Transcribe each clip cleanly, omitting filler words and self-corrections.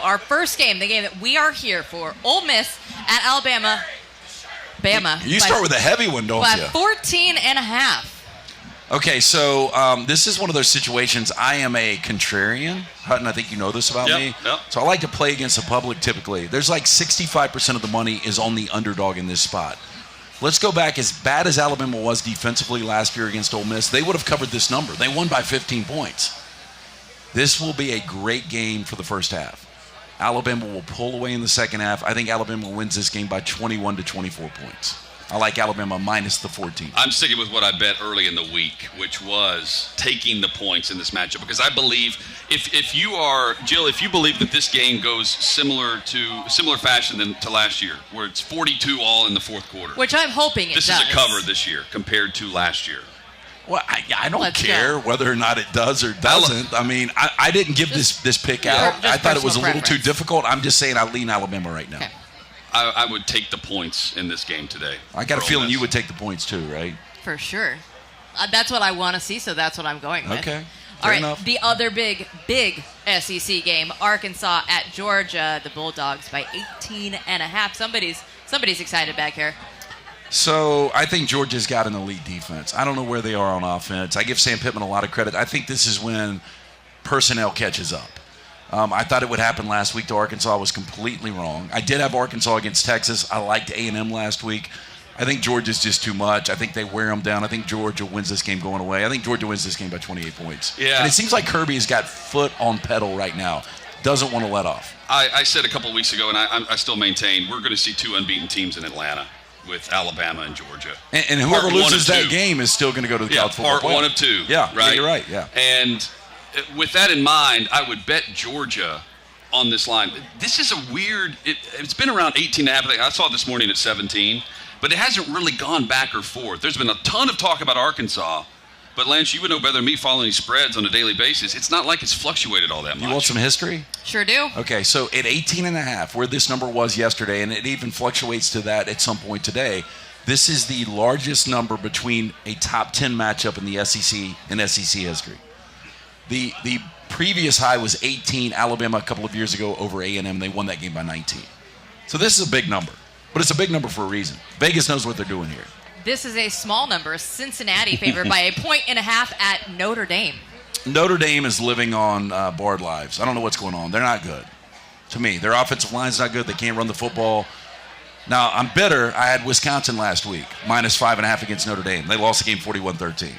our first game, the game that we are here for, Ole Miss at Alabama. Bama. You start with a heavy one, don't you? 14.5. Okay, so this is one of those situations. I am a contrarian. Hutton, I think you know this about me. Yep. So I like to play against the public typically. There's like 65% of the money is on the underdog in this spot. Let's go back. As bad as Alabama was defensively last year against Ole Miss, they would have covered this number. They won by 15 points. This will be a great game for the first half. Alabama will pull away in the second half. I think Alabama wins this game by 21 to 24 points. I like Alabama minus the 14. I'm sticking with what I bet early in the week, which was taking the points in this matchup, because I believe if you are, Jill, if you believe that this game goes similar fashion than to last year, where it's 42 all in the fourth quarter. Which I'm hoping it does. This is a cover this year compared to last year. Well, I don't care whether or not it does or doesn't. I mean, I didn't give this pick out. I thought it was a little too difficult. I'm just saying I lean Alabama right now. Okay. I would take the points in this game today. I got a feeling you would take the points too, right? For sure. That's what I want to see, so that's what I'm going with. Okay. All right, enough. The other big SEC game, Arkansas at Georgia, the Bulldogs by 18.5. Somebody's excited back here. So I think Georgia's got an elite defense. I don't know where they are on offense. I give Sam Pittman a lot of credit. I think this is when personnel catches up. I thought it would happen last week to Arkansas. I was completely wrong. I did have Arkansas against Texas. I liked A&M last week. I think Georgia's just too much. I think they wear them down. I think Georgia wins this game going away. I think Georgia wins this game by 28 points. Yeah. And it seems like Kirby has got foot on pedal right now. Doesn't want to let off. I said a couple of weeks ago, and I still maintain, we're going to see two unbeaten teams in Atlanta with Alabama and Georgia. And whoever loses that game is still going to go to the college football playoff. Part one of two. Yeah, right? You're right, yeah. And with that in mind, I would bet Georgia on this line. This is a weird, it's been around 18.5. I saw it this morning at 17, but it hasn't really gone back or forth. There's been a ton of talk about Arkansas, but Lance, you would know better than me following spreads on a daily basis. It's not like it's fluctuated all that much. You want some history? Sure do. Okay, so at 18.5, where this number was yesterday, and it even fluctuates to that at some point today, this is the largest number between a top 10 matchup in the SEC in SEC history. The previous high was 18, Alabama a couple of years ago over A&M. They won that game by 19. So this is a big number, but it's a big number for a reason. Vegas knows what they're doing here. This is a small number. Cincinnati favored by 1.5 at Notre Dame. Notre Dame is living on borrowed lives. I don't know what's going on. They're not good. To me, their offensive line's not good. They can't run the football. Now, I'm bitter. I had Wisconsin last week, minus 5.5 against Notre Dame. They lost the game 41-13.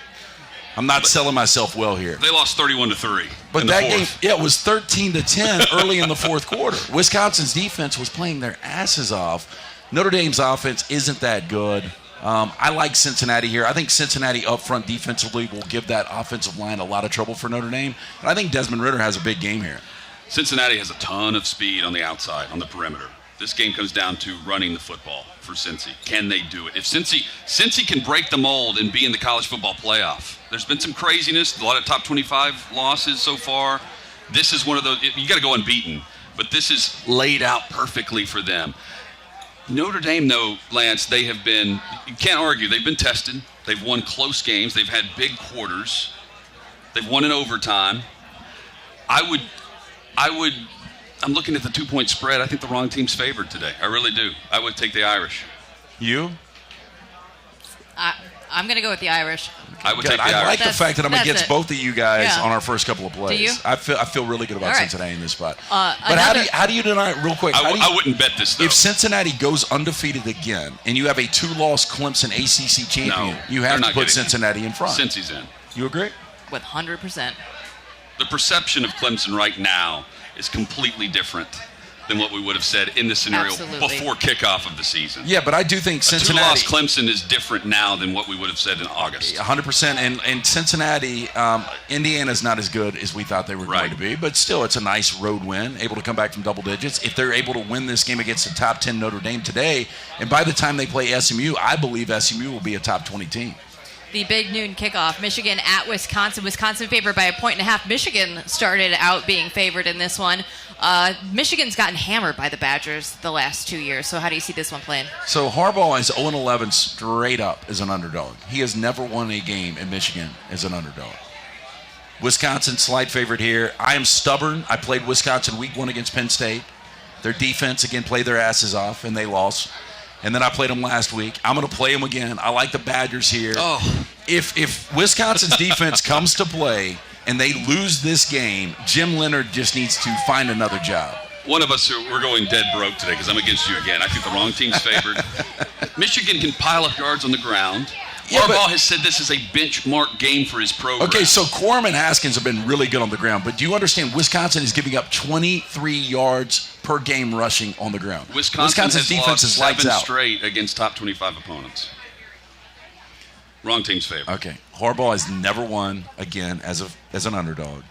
I'm not selling myself well here. They lost 31-3. But that game, it was 13-10 early in the fourth quarter. Wisconsin's defense was playing their asses off. Notre Dame's offense isn't that good. I like Cincinnati here. I think Cincinnati up front defensively will give that offensive line a lot of trouble for Notre Dame. And I think Desmond Ridder has a big game here. Cincinnati has a ton of speed on the outside, on the perimeter. This game comes down to running the football for Cincy. Can they do it? If Cincy can break the mold and be in the college football playoff, there's been some craziness, a lot of top 25 losses so far. This is one of those, you got to go unbeaten, but this is laid out perfectly for them. Notre Dame, though, Lance, they have been, you can't argue, they've been tested. They've won close games. They've had big quarters. They've won in overtime. I'm looking at the 2-point spread. I think the wrong team's favored today. I really do. I would take the Irish. You? I'm going to go with the Irish. I would take the Irish. I like the fact that I'm against both of you guys on our first couple of plays. Do you? I feel really good about Cincinnati in this spot. But how do you deny, real quick? I wouldn't bet this, though. If Cincinnati goes undefeated again and you have a 2-loss Clemson ACC champion, you have to put Cincinnati in front. Cincy's in. You agree? With 100%. The perception of Clemson right now is completely different than what we would have said in the scenario before kickoff of the season. Yeah, but I do think Cincinnati... A 2-loss Clemson is different now than what we would have said in August. 100%. And Cincinnati, Indiana's not as good as we thought they were going to be, but still it's a nice road win, able to come back from double digits. If they're able to win this game against the top 10 Notre Dame today, and by the time they play SMU, I believe SMU will be a top 20 team. The big noon kickoff, Michigan at Wisconsin. Wisconsin favored by 1.5. Michigan started out being favored in this one. Michigan's gotten hammered by the Badgers the last 2 years. So how do you see this one playing? So Harbaugh is 0-11 straight up as an underdog. He has never won a game in Michigan as an underdog. Wisconsin, slight favorite here. I am stubborn. I played Wisconsin week 1 against Penn State. Their defense, again, played their asses off, and they lost. And then I played them last week. I'm going to play them again. I like the Badgers here. Oh. If Wisconsin's defense comes to play and they lose this game, Jim Leonard just needs to find another job. One of us, we're going dead broke today because I'm against you again. I think the wrong team's favored. Michigan can pile up yards on the ground. Yeah, Harbaugh has said this is a benchmark game for his program. Okay, so Quorum and Haskins have been really good on the ground, but do you understand Wisconsin is giving up 23 yards per game rushing on the ground? Wisconsin's defense lost is lights 7 out. straight against top 25 opponents. Wrong team's favorite. Okay, Harbaugh has never won again as an underdog.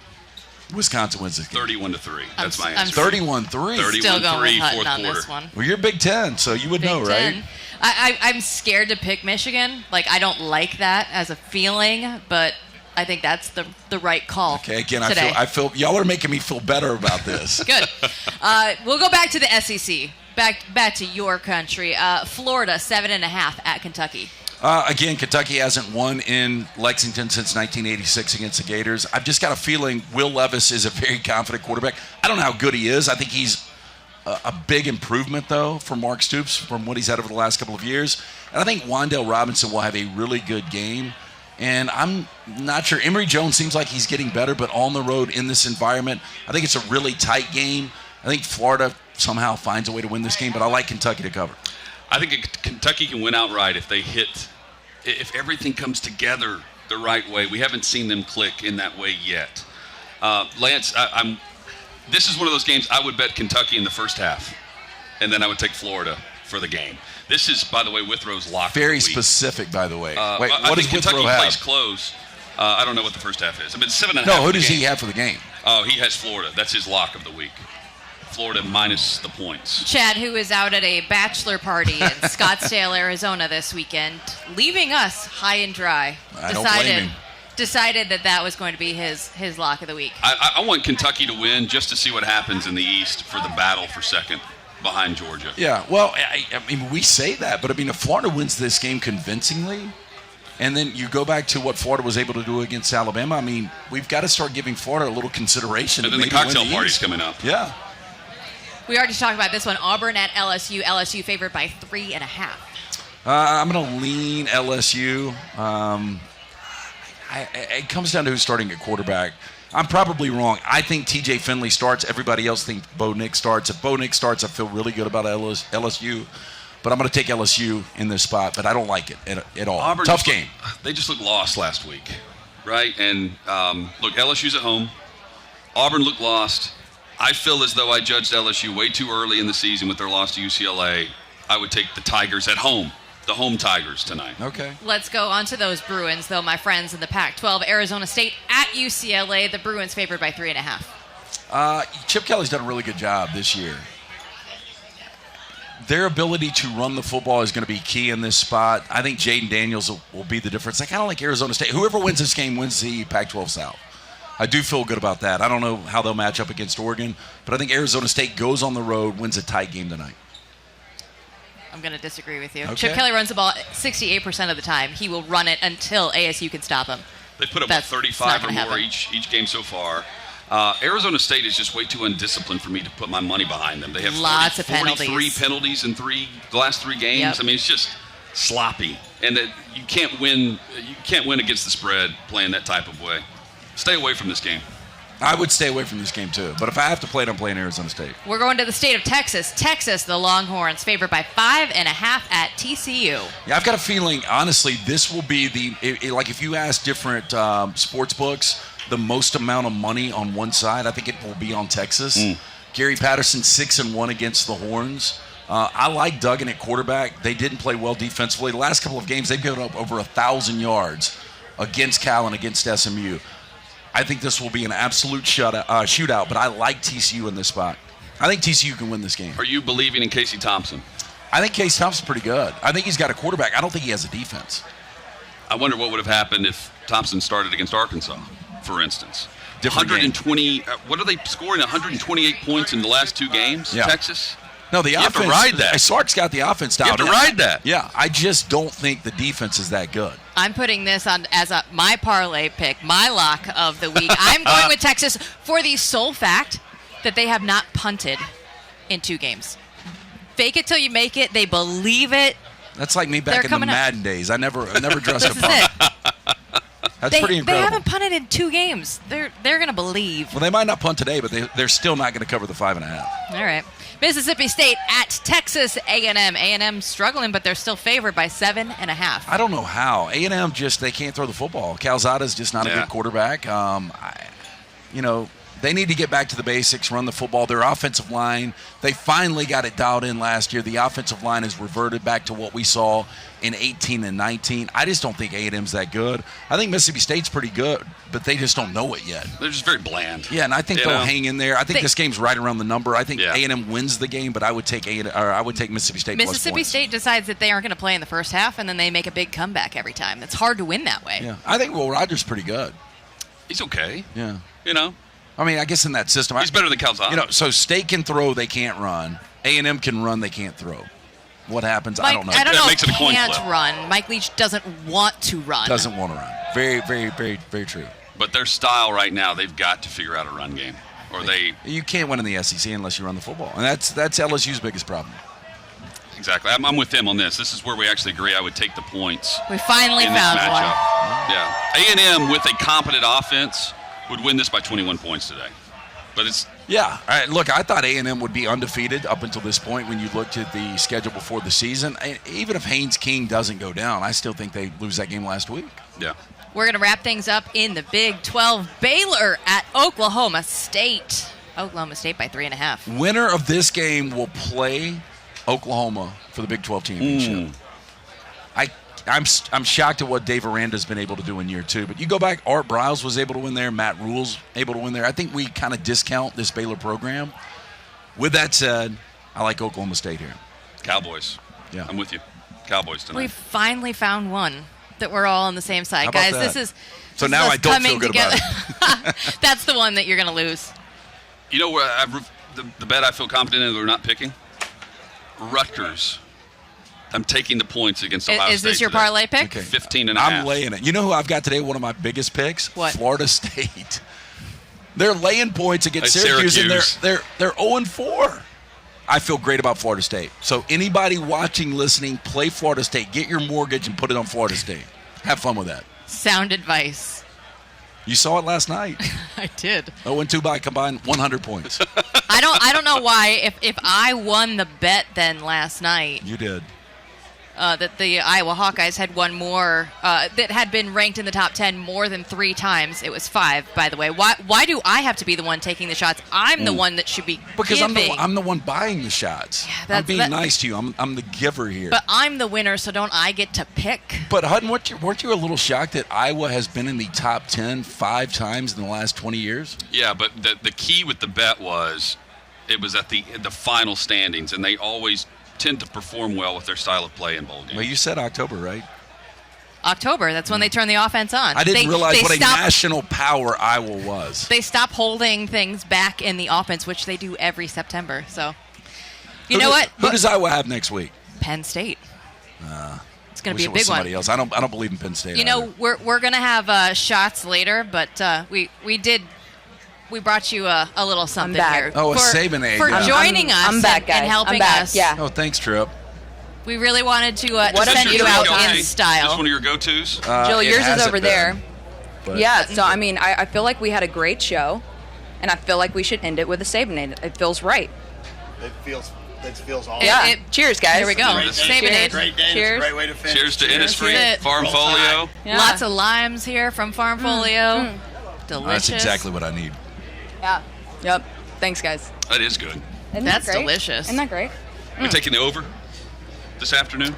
Wisconsin wins this game. 31-3. That's my answer. 31-3. 31-3, Still going with Hutton fourth on quarter. this one. Well, you're Big Ten, so you would know, Big right? Ten. I'm scared to pick Michigan. Like, I don't like that as a feeling, but I think that's the right call. Okay, again, today. I feel y'all are making me feel better about this. Good. We'll go back to the SEC. Back to your country. Florida 7.5 at Kentucky. Again, Kentucky hasn't won in Lexington since 1986 against the Gators. I've just got a feeling Will Levis is a very confident quarterback. I don't know how good he is. I think he's a big improvement, though, for Mark Stoops from what he's had over the last couple of years. And I think Wan'Dale Robinson will have a really good game. And I'm not sure. Emory Jones seems like he's getting better, but on the road in this environment, I think it's a really tight game. I think Florida somehow finds a way to win this game, but I like Kentucky to cover. I think Kentucky can win outright if everything comes together the right way. We haven't seen them click in that way yet. Lance, this is one of those games I would bet Kentucky in the first half, and then I would take Florida for the game. This is, by the way, Withrow's lock. Very specific, by the way. Wait, I what does think Withrow Kentucky have? plays close. I don't know what the first half is. I mean, 7.5. No, who does he have for the game? Oh, he has Florida. That's his lock of the week. Florida minus the points. Chad, who is out at a bachelor party in Scottsdale, Arizona this weekend, leaving us high and dry. I don't blame him. Decided that was going to be his lock of the week. I want Kentucky to win just to see what happens in the East for the battle for second behind Georgia. Yeah, well, I mean, we say that, but I mean, if Florida wins this game convincingly, and then you go back to what Florida was able to do against Alabama, I mean, we've got to start giving Florida a little consideration. And then the cocktail party's coming up. Yeah. We already talked about this one. Auburn at LSU. LSU favored by 3.5. I'm going to lean LSU. It comes down to who's starting at quarterback. I'm probably wrong. I think TJ Finley starts. Everybody else thinks Bo Nix starts. If Bo Nix starts, I feel really good about LSU. But I'm going to take LSU in this spot, but I don't like it at all. Auburn Tough game. They just looked lost last week, right? And look, LSU's at home. Auburn looked lost. I feel as though I judged LSU way too early in the season with their loss to UCLA. I would take the Tigers at home, the home Tigers tonight. Okay. Let's go on to those Bruins, though, my friends in the Pac-12. Arizona State at UCLA. The Bruins favored by 3.5. Chip Kelly's done a really good job this year. Their ability to run the football is going to be key in this spot. I think Jaden Daniels will be the difference. I kind of like Arizona State. Whoever wins this game wins the Pac-12 South. I do feel good about that. I don't know how they'll match up against Oregon, but I think Arizona State goes on the road, wins a tight game tonight. I'm going to disagree with you. Okay. Chip Kelly runs the ball 68% of the time. He will run it until ASU can stop him. They put up That's 35 not or gonna more happen. each game so far. Arizona State is just way too undisciplined for me to put my money behind them. They have Lots of 43 penalties. penalties in the last three games. Yep. I mean, it's just sloppy, and that you can't win. You can't win against the spread playing that type of way. Stay away from this game. I would stay away from this game, too. But if I have to play it, I'm playing Arizona State. We're going to the state of Texas. Texas, the Longhorns, favored by 5.5 at TCU. Yeah, I've got a feeling, honestly, this will be like if you ask different sports books, the most amount of money on one side, I think it will be on Texas. Gary Patterson, 6-1 against the Horns. I like Duggan at quarterback. They didn't play well defensively. The last couple of games, they've given up over 1,000 yards against Cal and against SMU. I think this will be an absolute shootout, but I like TCU in this spot. I think TCU can win this game. Are you believing in Casey Thompson? I think Case Thompson's pretty good. I think he's got a quarterback. I don't think he has a defense. I wonder what would have happened if Thompson started against Arkansas, for instance. Different 120. What are they scoring? 128 points in the last two games. Yeah. Texas. No, the offense. have to ride that. Sark's got the offense down. You have to ride that. Yeah, I just don't think the defense is that good. I'm putting this on as my parlay pick, my lock of the week. I'm going with Texas for the sole fact that they have not punted in 2 games. Fake it till you make it. They believe it. That's like me back in the Madden days. I never dressed a This is punt. it. That's pretty incredible. They haven't punted in 2 games. They're going to believe. Well, they might not punt today, but they're still not going to cover the 5.5. All right. Mississippi State at Texas A&M. A&M struggling, but they're still favored by 7.5. I don't know how. A&M they can't throw the football. Calzada's just not a good quarterback. They need to get back to the basics, run the football. Their offensive line, they finally got it dialed in last year. The offensive line has reverted back to what we saw in 18 and 19. I just don't think A&M's that good. I think Mississippi State's pretty good, but they just don't know it yet. They're just very bland. Yeah, and I think they'll hang in there. I think this game's right around the number. I think A&M wins the game, but I would take Mississippi State. Mississippi State decides that they aren't going to play in the first half, and then they make a big comeback every time. It's hard to win that way. Yeah, I think Will Rogers pretty good. He's okay. Yeah, I mean, I guess in that system, he's better than Calzada. So State can throw, they can't run. A&M can run, they can't throw. What happens? I don't know. I don't know. Makes it a coin can't flip. run. Mike Leach doesn't want to run. Doesn't want to run. Very, very, very, very true. But their style right now, they've got to figure out a run game, or You can't win in the SEC unless you run the football, and that's LSU's biggest problem. Exactly. I'm with them on this. This is where we actually agree. I would take the points. We finally in this found matchup. one. Yeah. A&M with a competent offense would win this by 21 points today. But it's Yeah. All right, look, I thought A&M would be undefeated up until this point when you looked at the schedule before the season. Even if Haynes King doesn't go down, I still think they lose that game last week. Yeah. We're going to wrap things up in the Big 12. Baylor at Oklahoma State. Oklahoma State by 3.5. Winner of this game will play Oklahoma for the Big 12 championship. I'm shocked at what Dave Aranda's been able to do in year 2. But you go back, Art Briles was able to win there. Matt Rule's able to win there. I think we kind of discount this Baylor program. With that said, I like Oklahoma State here. Cowboys. Yeah. I'm with you. Cowboys tonight. We finally found one that we're all on the same side. How about Guys, that? this is So now us I don't feel coming good about together. That's the one that you're going to lose. You know where the bet I feel confident in that we're not picking? Rutgers. I'm taking the points against Ohio State. Is this your today. parlay pick? Okay. 15.5. I'm laying it. You know who I've got today? One of my biggest picks? What? Florida State. They're laying points against Hey, Syracuse, and Syracuse. they're 0-4. I feel great about Florida State. So anybody watching, listening, play Florida State. Get your mortgage and put it on Florida State. Have fun with that. Sound advice. You saw it last night. I did. 0-2 by combined 100 points. I don't know why. If I won the bet then last night, You did. that the Iowa Hawkeyes had won more, that had been ranked in the top 10 more than 3 times. It was 5, by the way. Why do I have to be the one taking the shots? I'm the one that should be Because giving. I'm the one buying the shots. Yeah, I'm being nice to you. I'm the giver here. But I'm the winner, so don't I get to pick? But Hutton, weren't you a little shocked that Iowa has been in the top 10 5 times in the last 20 years? Yeah, but the key with the bet was it was at the final standings, and they always tend to perform well with their style of play in bowl games. Well, you said October, right? October, that's when they turn the offense on. I didn't realize what a stop- national power Iowa was. They stop holding things back in the offense, which they do every September. So, you know what? Who does Iowa have next week? Penn State. It's going to be a Wish it was big somebody one. else. I don't believe in Penn State. You know, either. we're going to have shots later, but we brought you a little something back. here. Oh, a Saban egg, For yeah. joining us I'm back, guys. and helping I'm back. us. Yeah. Oh, thanks, Trip. We really wanted to What send a you beautiful out guy. in Is this style. one of your go-tos? Jill, It yours is hasn't over been, there. but- Yeah, so I mean, I feel like we had a great show, and I feel like we should end it with a Sabanade. It feels right. It feels awesome. Yeah. it- Cheers, guys. Here we go. Great day. Sabanade. Great day. Cheers. Great way to finish. Cheers to Innisfree, That's it. Farm Roll Folio. Tide. Yeah. Lots of limes here from Farm Folio. Delicious. That's exactly what I need. Yeah. Yep. Thanks, guys. That is good. Isn't That's that great? delicious. Isn't that great? We're taking the over this afternoon.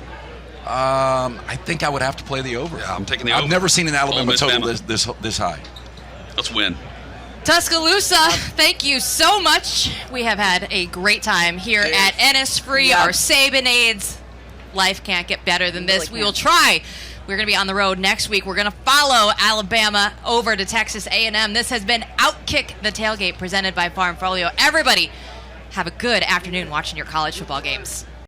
I think I would have to play the over. Yeah, I'm taking the I've over. never seen an Ole Alabama Miss total Bama. this high. Let's win. Tuscaloosa, thank you so much. We have had a great time here at Innisfree, Yeah. our Sabanades. Life can't get better than this. Really We will can't. try. We're going to be on the road next week. We're going to follow Alabama over to Texas A&M. This has been Outkick the Tailgate presented by Farm Folio. Everybody, have a good afternoon watching your college football games.